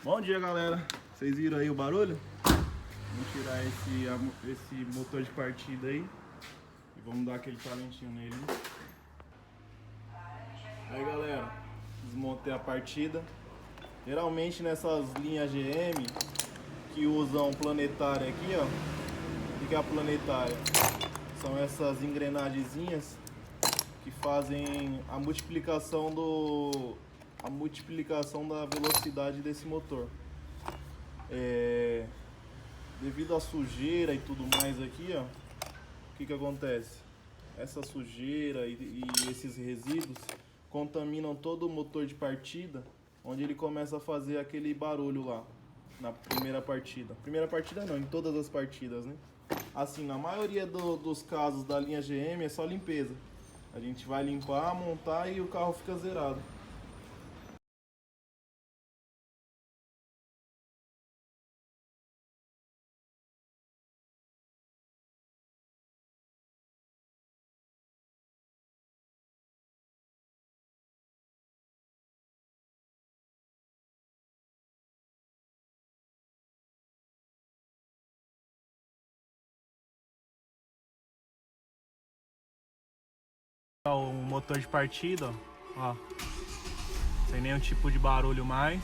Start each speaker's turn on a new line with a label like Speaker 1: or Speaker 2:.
Speaker 1: Bom dia, galera. Vocês viram aí o barulho? Vamos tirar esse motor de partida aí e vamos dar aquele talentinho nele. Aí, galera, desmontei a partida. Geralmente nessas linhas GM que usam planetária aqui, ó. O que é a planetária? São essas engrenagenzinhas que fazem a multiplicação da velocidade desse motor. Devido à sujeira e tudo mais aqui, ó, o que acontece? Essa sujeira e esses resíduos contaminam todo o motor de partida, onde ele começa a fazer aquele barulho lá na primeira partida. Primeira partida não, em todas as partidas, né? Assim, na maioria dos casos da linha GM é só limpeza. A gente vai limpar, montar e o carro fica zerado. O motor de partida, ó, sem nenhum tipo de barulho mais.